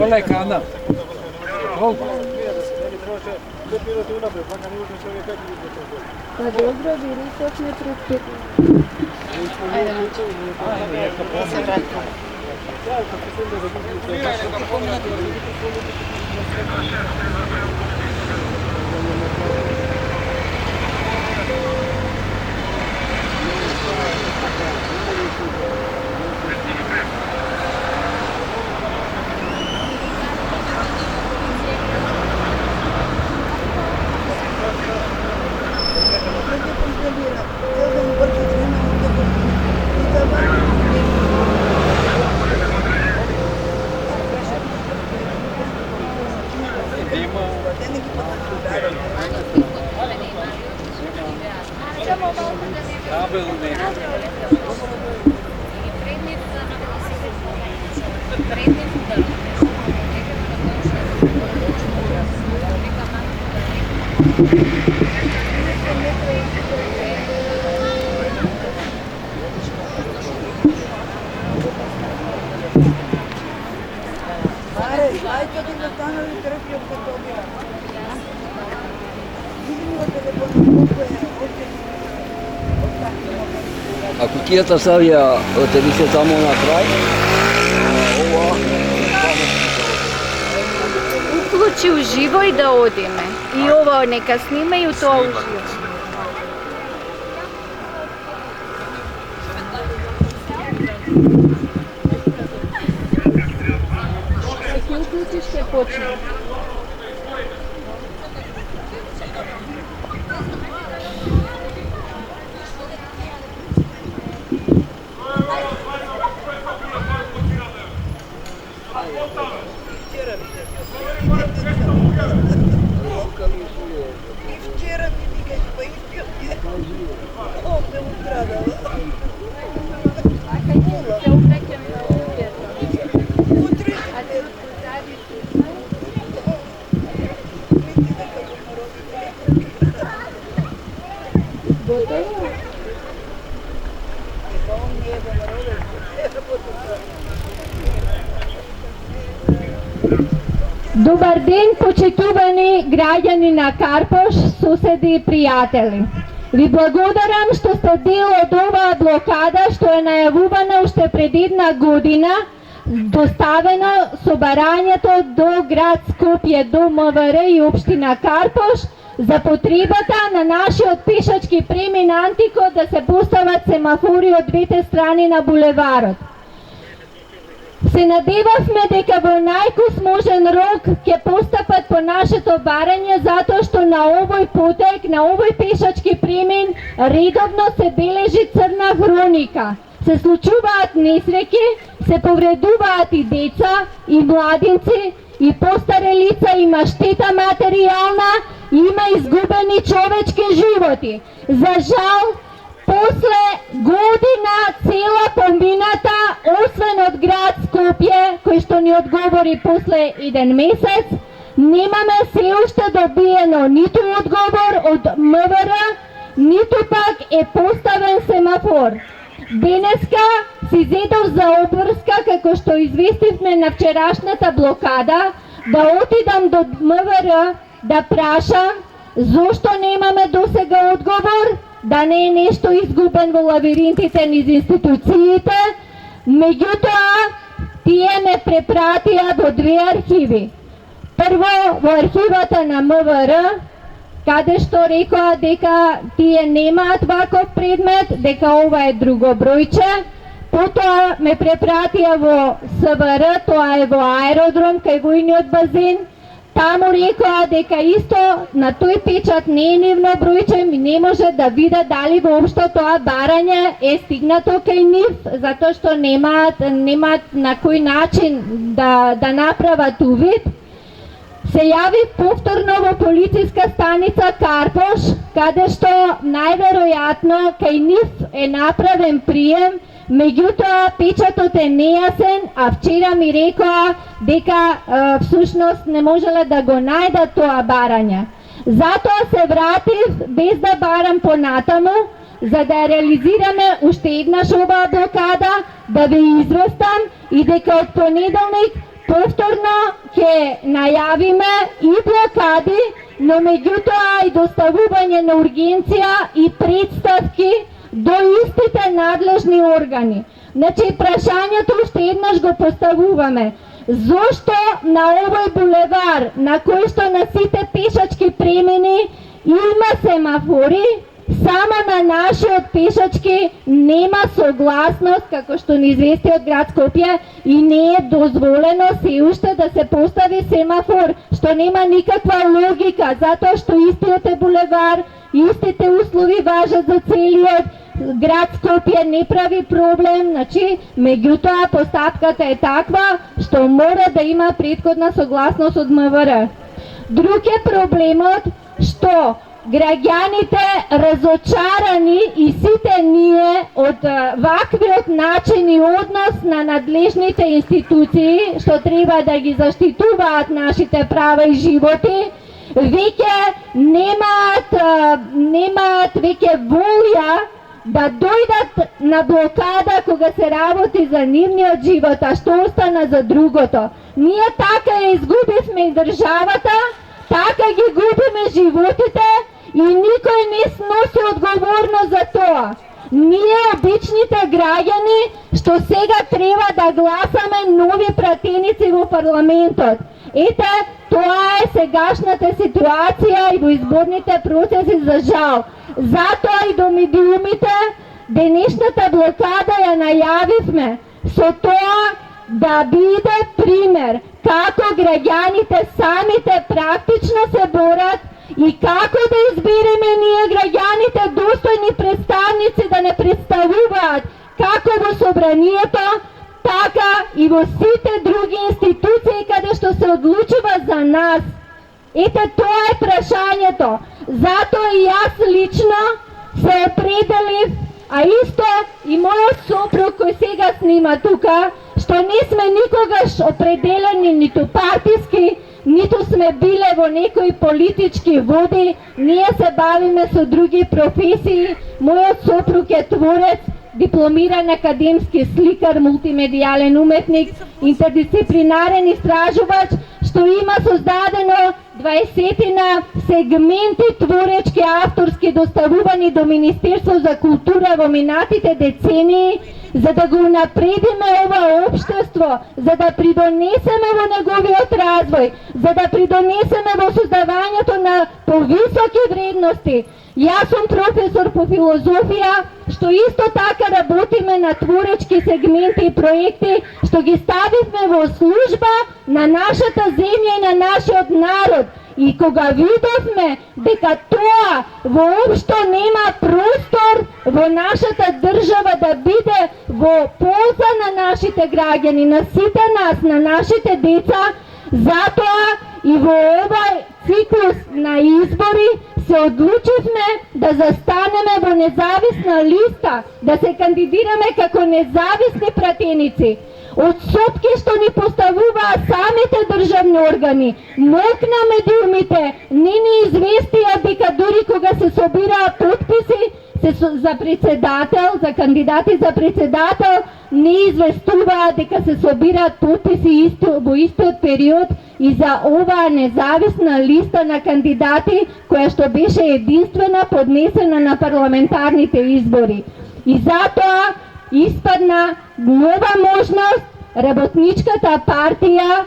Колека, Ана. Колко? Pa dobro, bili sad ne proti. Ajde, se vratimo. A kutijата stavlja televizija tamo na kraj. Uključi uživo i da odime. I ovo neka snimaju to uživo. Ako uključiš se počne. Dobar den, почитувани граѓани на Карпош, суседи и пријатели. Ви благодарам што сте дел од оваа блокада што е најавувана уште пред една година, доставено со барањето до град Скопје, до МВР и општина Карпош за потребата на нашиот пешачки премин Антико да се постават семафори од двете страни на булеварот. Се надевавме дека во најкосможен рок ќе постапат по нашето барање затоа што на овој потек, на овој пешачки премин редовно се бележи црна хроника. Се случуваат несреќи, се повредуваат и деца, и младинци, и постаре лица, има штета материјална, има изгубени човечки животи. За жал, после година цела помината, освен од град Скопје, кој што ни одговори после еден месец, немаме се уште добиено ниту одговор од МВР, ниту пак е поставен семафор. Денеска си зедов за обврска, како што известивме на вчерашната блокада, да отидам до МВР да прашам зошто немаме досега одговор, да не е нешто изгубен во лавиринтите низ институциите. Меѓутоа, тие ме препратија до две архиви. Прво, во архивата на МВР, каде што рекоа дека тие немаат ваков предмет, дека ова е друго бројче. Потоа ме препратија во СВР, тоа е во аеродром, кај војниот базен. Таму рекоа дека исто на тој печат не е нивно бројче и не може да види дали воопшто тоа барање е стигнато кај нив, затоа што немаат на кој начин да направат увид. Се јави повторно во полициска станица Карпош, каде што најверојатно кај нив е направен прием, меѓутоа печатот е нејасен, а вчера ми рекоа дека всушност не можеле да го најдат тоа барање. Затоа се вратив без да барам понатаму, за да реализираме уште еднаш оваа блокада, да ви известам и дека од понеделник повторно ќе најавиме и блокади, но меѓутоа и доставување на ургенција и представки до истите надлежни органи. Значи, прашањето уште еднаш го поставуваме. Зошто на овој булевар, на кој што на сите пешачки премини има семафори, само на нашиот пешачки нема согласност, како што ни извести од град Скопје, и не е дозволено се уште да се постави семафор, што нема никаква логика, затоа што истиот е булевар, истите услови важат за целиот град Скопје, не прави проблем, значи, меѓутоа постапката е таква што мора да има претходна согласност од МВР. Друг е проблемот што граѓаните разочарани и сите ние од ваквиот начин и однос на надлежните институции што треба да ги заштитуваат нашите права и животи, веќе немаат веќе волја да дојдат на блокада кога се работи за нивниот живот, а што остана за другото. Ние така ја изгубивме и државата, така ги губиме животите и никој не сноси одговорност за тоа. Ние, обичните граѓани, што сега треба да гласаме нови пратеници во парламентот. Ете, тоа е сегашната ситуација и во изборните процеси за жал. Затоа и до медиумите денешната блокада ја најавивме со тоа да биде пример како граѓаните самите практично се борат и како да избереме ние граѓаните достојни представници да не представуваат како во собранието, така и во сите други институции каде што се одлучува за нас. Ете, тоа е прашањето. Затоа и јас лично се определив, а исто и мојот сопруг кој сега снима тука, што не сме никогаш определени ниту партиски, ниту сме биле во некои политички води, ние се бавиме со други професии. Мојот сопруг е творец, дипломиран академски сликар, мултимедијален уметник, интердисциплинарен истражувач, што има создадено 20 сегменти творечки авторски доставувани до Министерство за култура во минатите децении, за да го напредиме ова општество, за да придонесеме во неговиот развој, за да придонесеме во создавањето на повисоки вредности. Јас сум професор по филозофија, што исто така работиме на творечки сегменти и проекти, што ги ставивме во служба на нашата земја и на нашиот народ. И кога видовме дека тоа воопшто нема простор во нашата држава да биде во полза на нашите граѓани, на сите нас, на нашите деца, затоа и во овој циклус на избори се одлучивме да застанеме во независна листа, да се кандидираме како независни пратеници. Од сопки што ни поставуваат самите државни органи, МОК на медиумите не ни известија дека дури кога се собираат подписи за председател, за кандидати за председател, не известуваат дека се собираат подписи во истиот период и за оваа независна листа на кандидати која што беше единствена поднесена на парламентарните избори. И затоа испадна нова можност, Работничката партија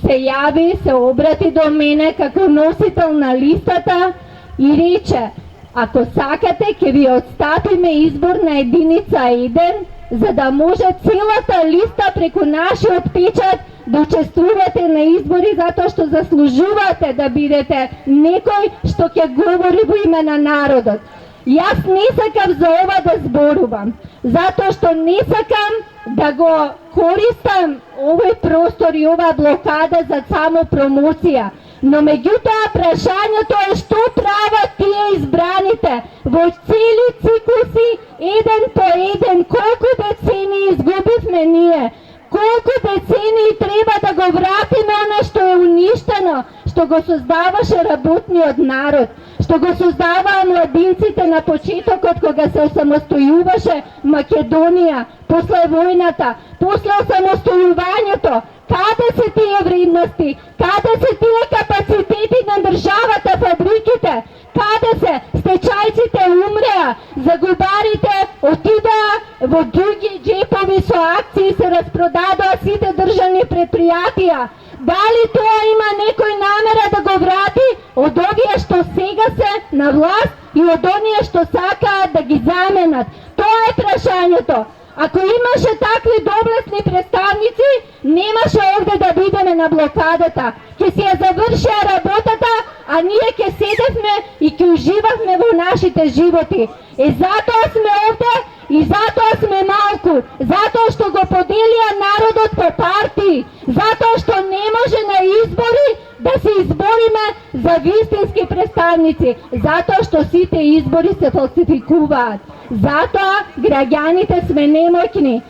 се јави, се обрати до мене како носител на листата и рече: ако сакате, ќе ви отстапиме изборна единица 1, за да може целата листа преку нашиот печат да учествувате на избори, затоа што заслужувате да бидете некој што ќе говори во име на народот. Јас не сакам за ова да зборувам, затоа што не сакам да го користам овој простор и оваа блокада за само промоција. Но меѓутоа прашањето е што прават тие избраните во цели циклуси, еден по еден, колку децении изгубивме ние, колку децении треба да го вратиме она што е уништено, што го создаваше работниот народ, што го создаваа младинците на почетокот кога се осамостојуваше Македонија, после војната, после осамостојувањето. Каде се тие вредности? Каде се тие капацитети на државата, фабриките? Каде се? Стечајците умреа, загубарите отидоа во други джепови со акции, се распродадоа сите државни предпријатија. Дали тоа има некој намера да го врати од овие што сега се на власт и од оние што сакаат да ги заменат? Тоа е прашањето. Ако имаше такви доблесни представници, немаше овде да бидеме на блокадата. Ке си ја завршија работата, а ние ке седевме и ке уживавме во нашите животи. Затоа сме овде и затоа сме малку, затоа што го поделија народот по партии, затоа што не може на избори да се избориме за вистински представници, затоа што сите избори се фалсификуваат. Затоа граѓаните сме немоќни.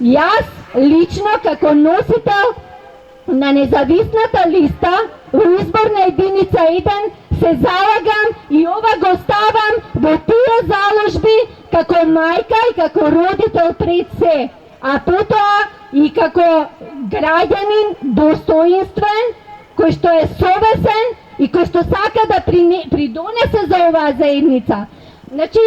Јас лично како носител на независната листа во изборна единица 1 се залагам и ова го ставам во тие заложби како мајка и како родител пред се, а потоа и како граѓанин достоинствен, кој што е совесен и кој што сака да придонесе за оваа заедница. Значи,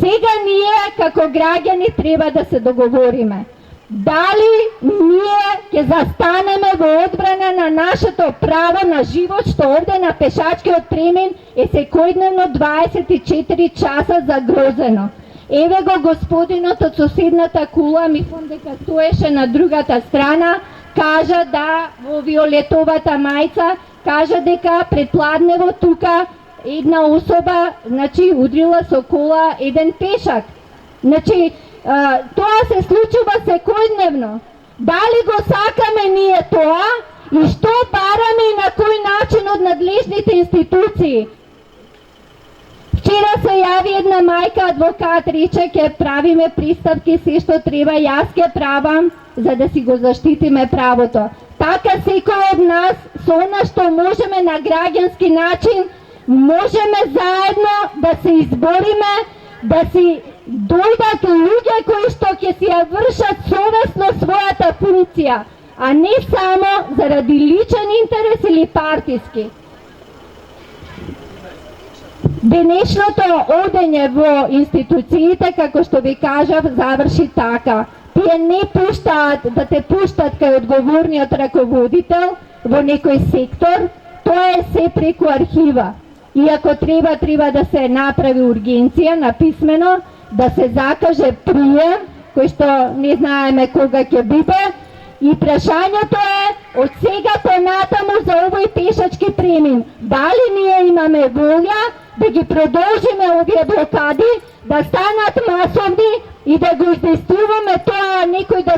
сега ние како граѓани треба да се договориме. Дали ние ќе застанеме во одбрана на нашето право на живот, што овде на пешачкиот премин е секојдневно 24 часа загрозено. Еве го господинот од соседната кула, мислам дека стоеше на другата страна, кажа да во виолетовата мајца, кажа дека предпладнево тука една особа, значи, удрила со кола еден пешак. Значи, тоа се случува секојдневно. Дали го сакаме ние тоа и што бараме и на кој начин од надлежните институции? Вчера се јави една мајка адвокат, рече ќе правиме приставки, се што треба, јас ќе правам за да си го заштитиме правото. Така секој од нас со она што можеме на граѓански начин, можеме заедно да се избориме, да си дојдат луѓе кои што ќе си ја вршат совесно својата функција, а не само заради личен интерес или партиски. Денешното одење во институциите, како што ви кажав, заврши така. Тие не пуштаат да те пуштат кај одговорниот раководител во некој сектор, тоа е се преку архива. И ако треба да се направи ургенција на писмено, да се закаже прием, кој што не знаеме кога ќе биде, и прашањето е од сега понатаму за овој пешачки премин. Дали ние имаме волја да ги продолжиме овие блокади, да станат масовни и да го издействуваме тоа некој да